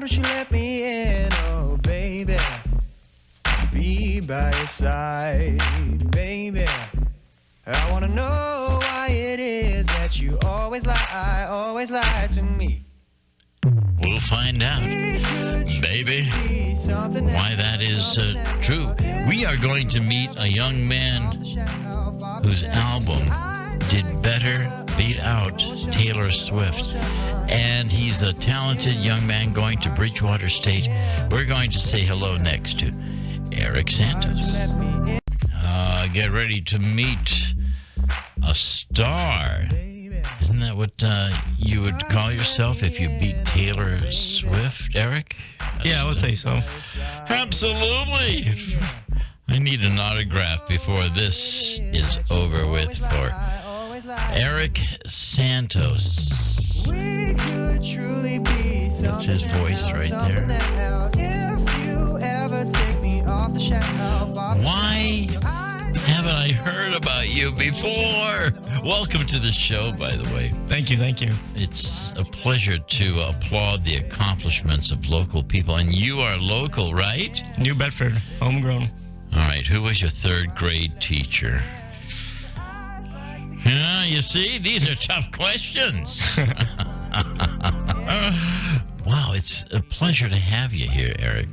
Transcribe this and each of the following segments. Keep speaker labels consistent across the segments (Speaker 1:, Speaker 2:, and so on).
Speaker 1: don't you let me in, oh baby, be by your side, baby. I wanna know why it is that you always lie to me.
Speaker 2: We'll find out, baby, why that is true. We are going to meet a young man whose album did better beat out Taylor Swift. And he's a talented young man going to Bridgewater State. We're going to say hello next to Eric Santos. Get ready to meet a star. Isn't that what you would call yourself if you beat Taylor Swift, Eric?
Speaker 3: Yeah, I would say so.
Speaker 2: Absolutely. I need an autograph before this is over with for Eric Santos. That's his voice right there. Why haven't I heard about you before? Welcome to the show, by the way.
Speaker 3: Thank you, thank you.
Speaker 2: It's a pleasure to applaud the accomplishments of local people. And you are local, right?
Speaker 3: New Bedford, homegrown.
Speaker 2: All right, who was your third grade teacher? Yeah, you see, these are tough questions. Wow, it's a pleasure to have you here, Eric.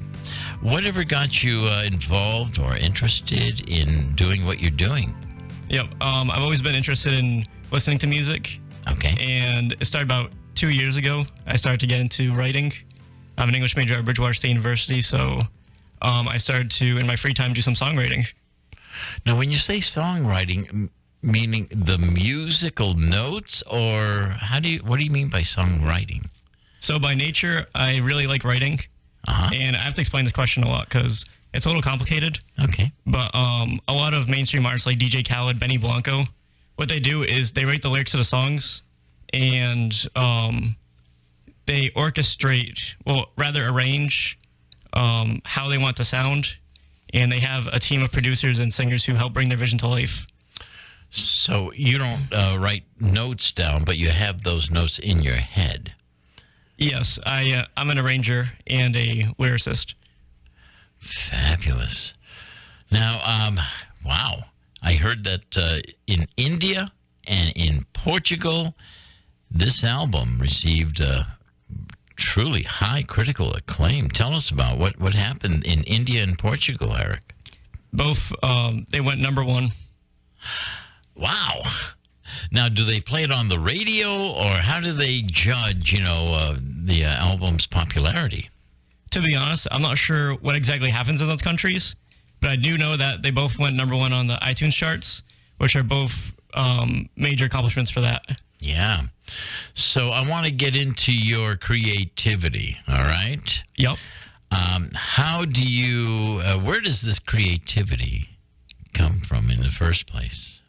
Speaker 2: Whatever got you involved or interested in doing what you're doing?
Speaker 3: Yep, I've always been interested in listening to music.
Speaker 2: Okay.
Speaker 3: And it started about 2 years ago. I started to get into writing. I'm an English major at Bridgewater State University, so I started to, in my free time, do some songwriting.
Speaker 2: Now, when you say songwriting, meaning the musical notes, or what do you mean by songwriting?
Speaker 3: So by nature, I really like writing. And I have to explain this question a lot because it's a little complicated.
Speaker 2: Okay.
Speaker 3: But a lot of mainstream artists like DJ Khaled, Benny Blanco, what they do is they write the lyrics of the songs and they orchestrate, well, rather arrange how they want to sound. And they have a team of producers and singers who help bring their vision to life.
Speaker 2: So you don't write notes down, but you have those notes in your head.
Speaker 3: Yes, I'm an arranger and a lyricist.
Speaker 2: Fabulous. Now, wow, I heard that in India and in Portugal, this album received truly high critical acclaim. Tell us about what happened in India and Portugal, Eric.
Speaker 3: Both, they went #1.
Speaker 2: Wow. Now, do they play it on the radio, or how do they judge, the album's popularity?
Speaker 3: To be honest, I'm not sure what exactly happens in those countries, but I do know that they both went #1 on the iTunes charts, which are both major accomplishments for that.
Speaker 2: Yeah. So I want to get into your creativity, all right?
Speaker 3: Yep.
Speaker 2: How do you, where does this creativity come from in the first place?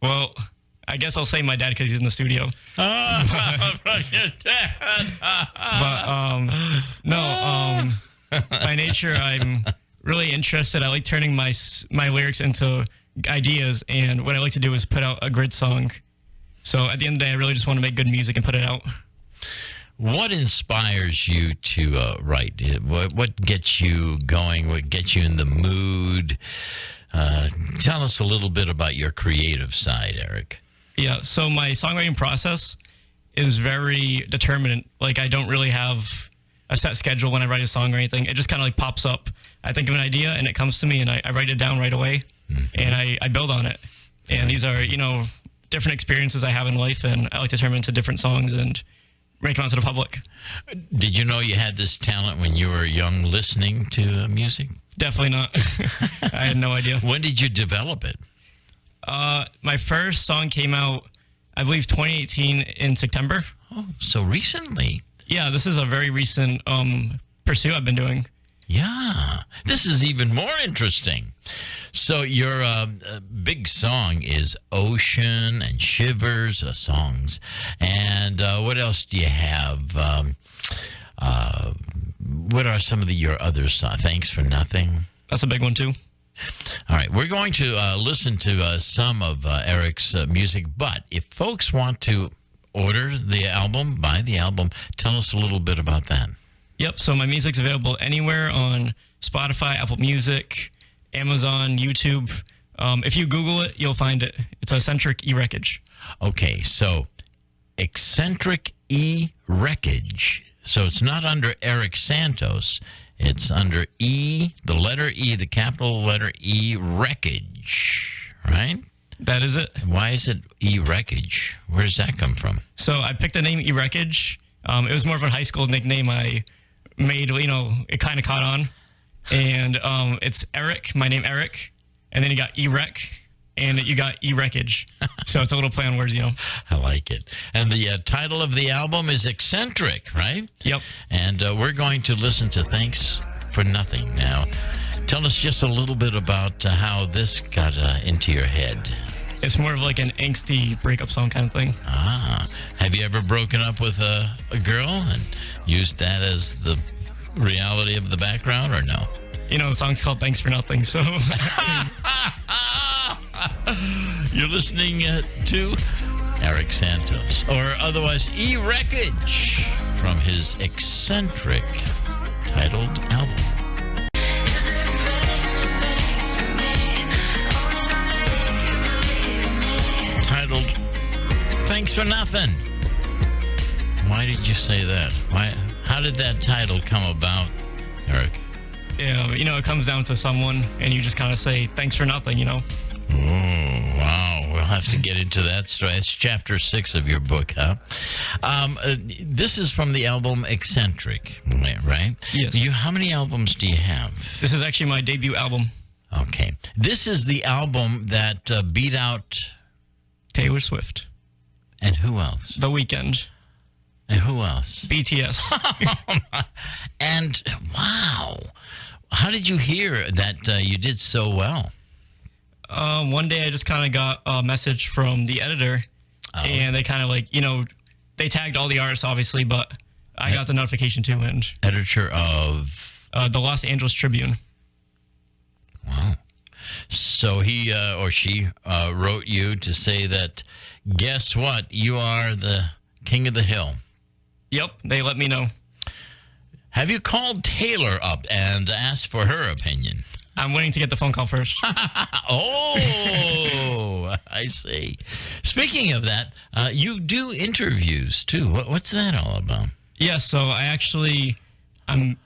Speaker 3: Well, I guess I'll say my dad because he's in the studio.
Speaker 2: From your dad.
Speaker 3: But, no, by nature, I'm really interested. I like turning my lyrics into ideas, and what I like to do is put out a grid song. So at the end of the day, I really just want to make good music and put it out.
Speaker 2: What inspires you to write? What gets you going? What gets you in the mood? Tell us a little bit about your creative side, Eric.
Speaker 3: Yeah, so my songwriting process is very determinate. Like, I don't really have a set schedule when I write a song or anything. It just kind of like pops up. I think of an idea and it comes to me and I write it down right away. And I build on it. And these are, different experiences I have in life, and I like to turn them into different songs and make them out to the public.
Speaker 2: Did you know you had this talent when you were young listening to music?
Speaker 3: Definitely not. I had no idea.
Speaker 2: When did you develop it?
Speaker 3: My first song came out, I believe, 2018 in September.
Speaker 2: Oh, so recently.
Speaker 3: Yeah, this is a very recent pursuit I've been doing.
Speaker 2: Yeah, this is even more interesting. So your big song is Ocean and Shivers songs. And what else do you have? What are some of your other songs? Thanks for Nothing.
Speaker 3: That's a big one, too.
Speaker 2: All right, we're going to listen to some of Eric's music. But if folks want to order the album, buy the album. Tell us a little bit about that.
Speaker 3: Yep. So my music's available anywhere on Spotify, Apple Music, Amazon, YouTube. If you Google it, you'll find it. It's Eccentric Ewreckage.
Speaker 2: Okay, so Eccentric Ewreckage. So it's not under Eric Santos. It's under E, the letter E, the capital letter E, Wreckage, right?
Speaker 3: That is it.
Speaker 2: Why is it Ewreckage? Where does that come from?
Speaker 3: So I picked the name Ewreckage. It was more of a high school nickname I made, it kind of caught on. And it's Eric, my name Eric. And then you got Ewreck, and you got Ewreckage. So it's a little play on words,
Speaker 2: I like it. And the title of the album is Eccentric, right?
Speaker 3: Yep.
Speaker 2: And we're going to listen to Thanks for Nothing now. Tell us just a little bit about how this got into your head.
Speaker 3: It's more of like an angsty breakup song kind of thing.
Speaker 2: Have you ever broken up with a girl and used that as the reality of the background, or no?
Speaker 3: The song's called Thanks for Nothing, so...
Speaker 2: You're listening to Eric Santos, or otherwise Ewreckage, from his Eccentric titled album. Titled Thanks for Nothing. Why did you say that? How did that title come about, Eric?
Speaker 3: Yeah, it comes down to someone, and you just kind of say, thanks for nothing,
Speaker 2: Oh, wow. We'll have to get into that story. It's chapter 6 of your book, huh? This is from the album Eccentric, right?
Speaker 3: Yes.
Speaker 2: How many albums do you have?
Speaker 3: This is actually my debut album.
Speaker 2: Okay. This is the album that beat out...
Speaker 3: Taylor Swift.
Speaker 2: And who else?
Speaker 3: The Weeknd.
Speaker 2: And who else?
Speaker 3: BTS.
Speaker 2: And, wow. How did you hear that you did so well?
Speaker 3: One day I just kind of got a message from the editor, and they kind of they tagged all the artists, obviously, but I got the notification too. And
Speaker 2: editor of?
Speaker 3: The Los Angeles Tribune.
Speaker 2: Wow. So he or she wrote you to say that, guess what? You are the king of the hill.
Speaker 3: Yep, they let me know.
Speaker 2: Have you called Taylor up and asked for her opinion?
Speaker 3: I'm waiting to get the phone call first.
Speaker 2: Oh, I see. Speaking of that, you do interviews too. What's that all about?
Speaker 3: Yeah, so I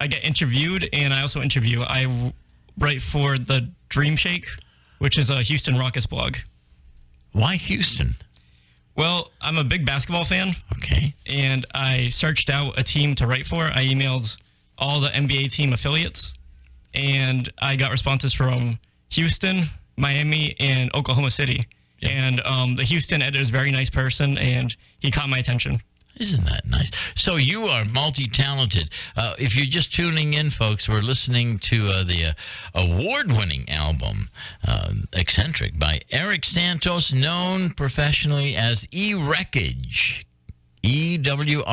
Speaker 3: get interviewed, and I also interview. I write for the Dream Shake, which is a Houston Rockets blog.
Speaker 2: Why Houston?
Speaker 3: Well, I'm a big basketball fan.
Speaker 2: Okay.
Speaker 3: And I searched out a team to write for. I emailed all the NBA team affiliates, and I got responses from Houston, Miami, and Oklahoma City. Yep. And the Houston editor is a very nice person, and he caught my attention.
Speaker 2: Isn't that nice? So you are multi-talented. If you're just tuning in, folks, we're listening to the award-winning album, Eccentric, by Eric Santos, known professionally as Ewreckage. Ewreckage.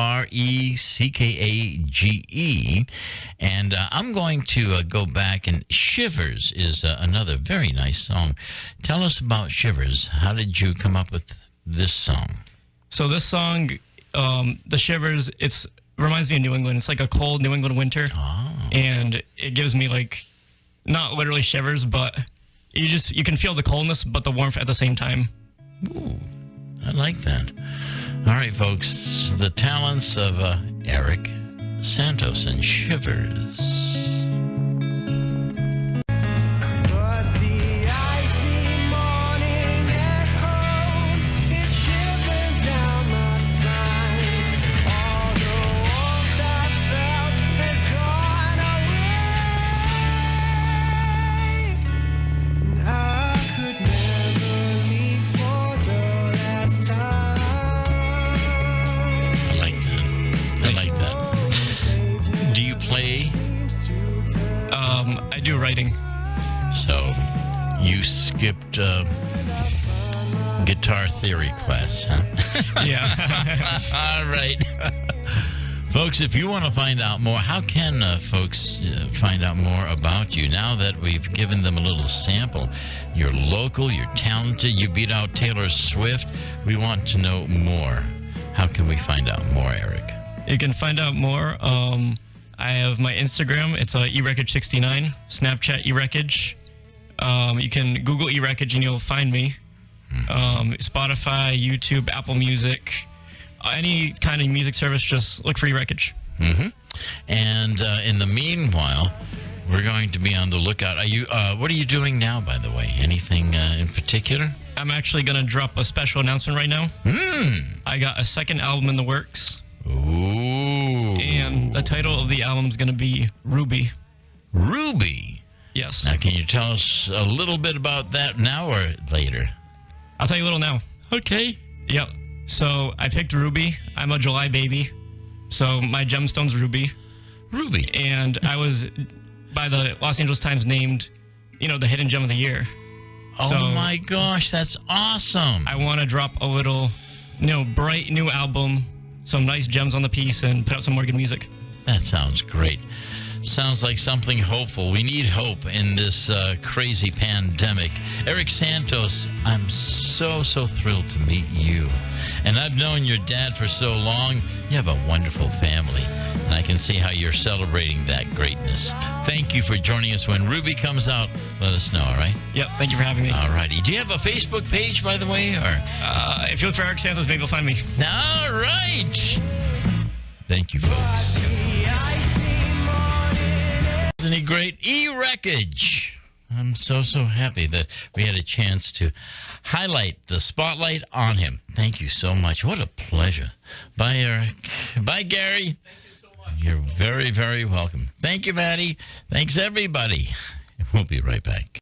Speaker 2: And I'm going to go back, and Shivers is another very nice song. Tell us about Shivers. How did you come up with this song?
Speaker 3: So this song... the Shivers, it reminds me of New England. It's like a cold New England winter.
Speaker 2: Oh.
Speaker 3: And it gives me not literally shivers, but you can feel the coldness, but the warmth at the same time.
Speaker 2: Ooh, I like that. All right, folks, the talents of Eric Santos and Shivers.
Speaker 3: I do writing.
Speaker 2: So you skipped guitar theory class, huh?
Speaker 3: Yeah.
Speaker 2: All right. Folks, if you want to find out more, how can folks find out more about you now that we've given them a little sample? You're local, you're talented, you beat out Taylor Swift. We want to know more. how can we find out more, Eric?
Speaker 3: You can find out more. I have my Instagram. It's Ewreckage69. Snapchat Ewreckage. You can Google Ewreckage and you'll find me. Spotify, YouTube, Apple Music, any kind of music service, just look for Ewreckage.
Speaker 2: And in the meanwhile, we're going to be on the lookout. What are you doing now, by the way? Anything in particular?
Speaker 3: I'm actually going to drop a special announcement right now. I got a second album in the works.
Speaker 2: Ooh.
Speaker 3: And the title of the album is going to be Ruby.
Speaker 2: Ruby?
Speaker 3: Yes.
Speaker 2: Now, can you tell us a little bit about that now or later?
Speaker 3: I'll tell you a little now.
Speaker 2: Okay.
Speaker 3: Yep. So I picked Ruby. I'm a July baby. So my gemstone's Ruby.
Speaker 2: Ruby.
Speaker 3: And I was, by the Los Angeles Times, named, the hidden gem of the year.
Speaker 2: Oh my gosh, that's awesome.
Speaker 3: I want to drop a little, bright new album, some nice gems on the piece, and put out some more good music.
Speaker 2: That sounds great. Sounds like something hopeful. We need hope in this crazy pandemic. Eric Santos, I'm so thrilled to meet you. And I've known your dad for so long. You have a wonderful family. And I can see how you're celebrating that greatness. Thank you for joining us. When Ruby comes out, let us know, all right?
Speaker 3: Yep, thank you for having me.
Speaker 2: All righty. Do you have a Facebook page, by the way? Or
Speaker 3: if you look for Eric Santos, maybe you'll find me.
Speaker 2: All right. Thank you, folks. Isn't he great? Ewreckage. I'm so happy that we had a chance to highlight the spotlight on him. Thank you so much. What a pleasure. Bye, Eric. Bye, Gary. You're very, very welcome. Thank you, Maddie. Thanks, everybody. We'll be right back.